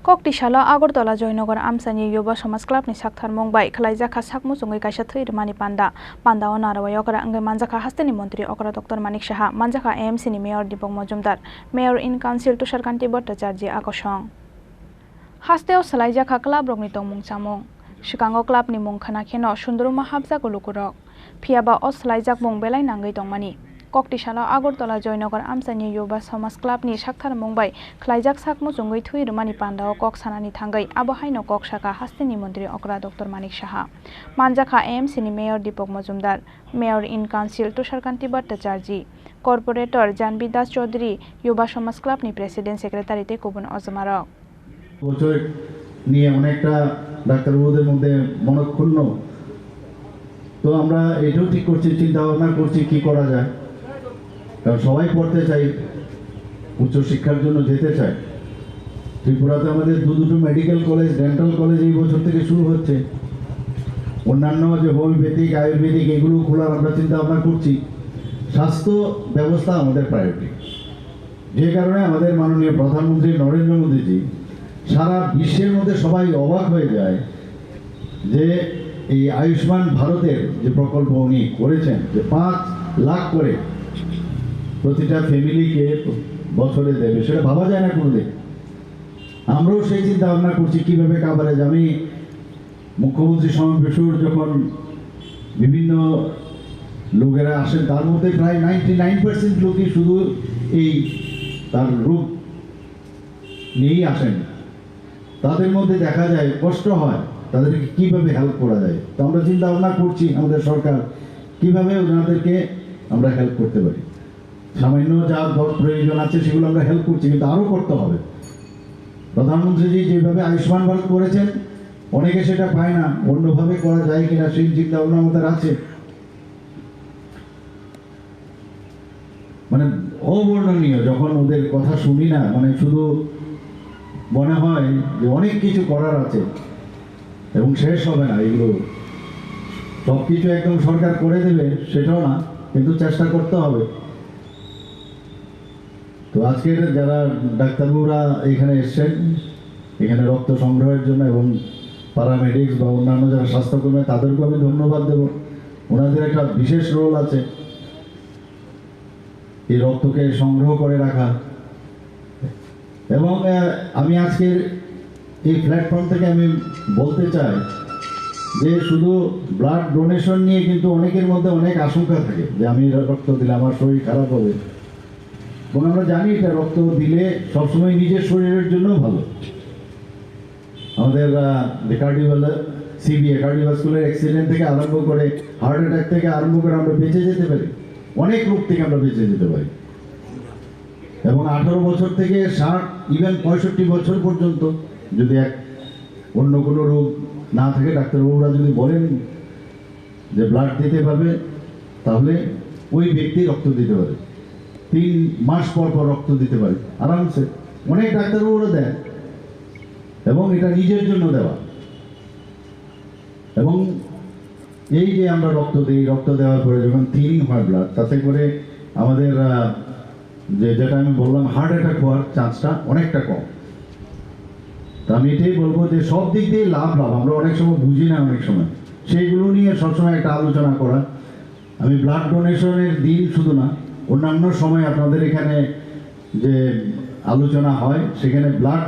Koktishala Agartala Joynagar Amsani Yuba Somas Club ni Sakthar Mumbai Khlaijaka Sakmusungai Kaisa Thuirmani Panda o Narawai Okra Angai Manjaka Hasteni Montri Okra Dr. Manik Saha Manjaka AMC ni Mayor Dipok Mojumdar Mayor in Council Tushar Kanti Bhattacharya Akosong Hasteo Salaijaka Club Rokni Tongmung Chamung Shikango Club ni Mung Khana Kheno Sunduruma Habja Gulukurok Phiaba o Salaijak Mung Belai Nangai Tongmani Koktishala Agartala Joynagar Amsani Yuba Somas Club ni Sakthar Mumbai Khlaijak Sakmusungai Thuirmani Panda o Kok Sanani Thangai Abohaino Kok Saka Hasteni Montri Okra Dr. Manik Saha Manjaka AMC ni Mayor Dipok Mojumdar Mayor in Council Tushar Kanti Bhattacharya Corporator Janbi Das Chaudhary Yuba Somas Club ni President Secretary te Kubun Ozmarok বছর নিয়ে অনেকটা ডাক্তারবাবুদের মধ্যে মনক্ষুণ্ণ তো আমরা এটাও ঠিক করছি চিন্তা ভাবনা করছি কি করা যায় কারণ সবাই পড়তে চাই উচ্চ শিক্ষার জন্য যেতে চায় ত্রিপুরাতে আমাদের দুটো মেডিকেল কলেজ ডেন্টাল কলেজ এই বছর থেকে শুরু হচ্ছে অন্যান্য যে হোমিওপ্যাথিক আয়ুর্বেদিক এগুলো খোলার আমরা চিন্তা ভাবনা করছি স্বাস্থ্য ব্যবস্থা আমাদের প্রায়োরিটি যে কারণে আমাদের মাননীয় প্রধানমন্ত্রী নরেন্দ্র মোদীজি সারা বিশ্বের মধ্যে সবাই অবাক হয়ে যায় যে এই আয়ুষ্মান ভারতের যে প্রকল্প উনি করেছেন যে 5 লাখ করে প্রতিটা ফ্যামিলিকে বছরে দেবে সেটা ভাবা যায় না কোনোদিন আমরাও সেই চিন্তা ভাবনা করছি কীভাবে কাভারেজ আমি মুখ্যমন্ত্রী সমাবেশের যখন বিভিন্ন লোকেরা আসেন তার মধ্যে প্রায় 99% লোকই শুধু এই তার রোগ নিয়েই আসেন তাদের মধ্যে দেখা যায় কষ্ট হয় তাদেরকে কিভাবে হেল্প করা যায় তো আমরা চিন্তা ভাবনা করছি আমাদের সরকার কিভাবে ওনাদেরকে আমরা হেল্প করতে পারি সামান্য যা প্রয়োজন আছে সেগুলো আমরা হেল্প করছি কিন্তু আরও করতে হবে প্রধানমন্ত্রীজি যেভাবে আয়ুষ্মান ভারত করেছেন অনেকে সেটা পায় না অন্যভাবে করা যায় কিনা সেই চিন্তা ভাবনা আমাদের আছে মানে অবর্ণনীয় যখন ওদের কথা শুনি না মানে শুধু মনে হয় যে অনেক কিছু করার আছে এবং শেষ হবে না এগুলো সব কিছু একদম সরকার করে দেবে সেটাও না কিন্তু চেষ্টা করতে হবে তো আজকের যারা ডাক্তারবাবুরা এখানে এসছেন এখানে রক্ত সংগ্রহের জন্য এবং প্যারামেডিক্স বা অন্যান্য যারা স্বাস্থ্যকর্মী তাদেরকেও আমি ধন্যবাদ দেব ওনাদের একটা বিশেষ রোল আছে এই রক্তকে সংগ্রহ করে রাখা এবং আমি আজকের এই প্ল্যাটফর্ম থেকে আমি বলতে চাই যে শুধু ব্লাড ডোনেশন নিয়ে কিন্তু অনেকের মধ্যে অনেক আশঙ্কা থাকে যে আমি রক্ত দিলে আমার শরীর খারাপ হবে এবং আমরা জানি এটা রক্ত দিলে সবসময় নিজের শরীরের জন্য ভালো আমাদের কার্ডিওভাস্কুলার অ্যাক্সিডেন্ট থেকে আরম্ভ করে হার্ট অ্যাটাক থেকে আরম্ভ করে আমরা বেঁচে যেতে পারি অনেক রোগ থেকে আমরা বেঁচে যেতে পারি এবং 18 বছর থেকে 60 ইভেন 65 বছর পর্যন্ত যদি অন্য কোনো রোগ না থাকে ডাক্তারবাবুরা যদি বলেন যে ব্লাড দিতে পারবে তাহলে ওই ব্যক্তি রক্ত দিতে পারে 3 মাস পর পর রক্ত দিতে পারে আরামসে অনেক ডাক্তারবাবুরা দেয় এবং এটা নিজের জন্য দেওয়া এবং এই যে আমরা রক্ত দিই রক্ত দেওয়ার পরে যখন থিনিং হয় ব্লাড তাতে করে আমাদের যেটা আমি বললাম হার্ট অ্যাটাক হওয়ার চান্সটা অনেকটা কম তা আমি এটাই বলবো যে সব দিক দিয়ে লাভ আমরা অনেক সময় বুঝি না অনেক সময় সেইগুলো নিয়ে সবসময় একটা আলোচনা করা আমি ব্লাড ডোনেশনের দিন শুধু না অন্যান্য সময় আপনাদের এখানে যে আলোচনা হয় সেখানে ব্লাড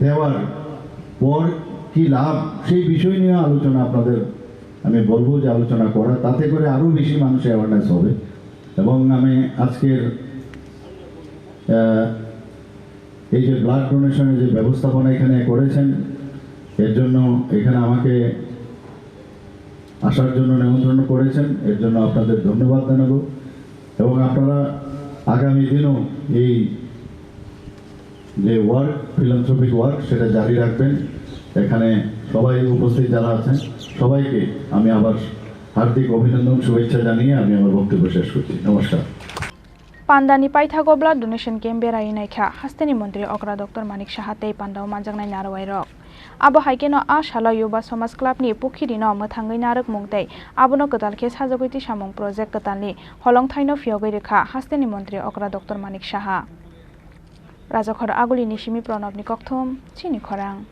দেওয়ার পর কি লাভ সেই বিষয় নিয়ে আলোচনা আপনাদের আমি বলবো যে আলোচনা করা তাতে করে আরও বেশি মানুষের অ্যাওয়ারনেস হবে এবং আমি আজকের এই যে ব্লাড ডোনেশনের যে ব্যবস্থাপনা এখানে করেছেন এর জন্য এখানে আমাকে আসার জন্য নিমন্ত্রণ করেছেন এর জন্য আপনাদের ধন্যবাদ জানাবো এবং আপনারা আগামী দিনও এই যে ওয়ার্ক ফিলান্থ্রপিক ওয়ার্ক সেটা জারি রাখবেন এখানে সবাই উপস্থিত যারা আছেন সবাইকে আমি আবার হার্দিক অভিনন্দন শুভেচ্ছা জানিয়ে আমি আমার বক্তব্য শেষ করছি নমস্কার Pandani Paithago blood donation camp berai naikha Hasteni Montri Okra Dr. Manik Saha tei Pandao manjaknai narawai rok abo haikeno a shala Yuba Somas Club ni pukhirino mothangai narak mungtei abono kotalkhe sajogoiti samung project kotalni holongthaino phiyogoi rekha Hasteni Montri Okra Dr. Manik Saha Raja khora aguli ni simi pronab ni kokthom chini khorang.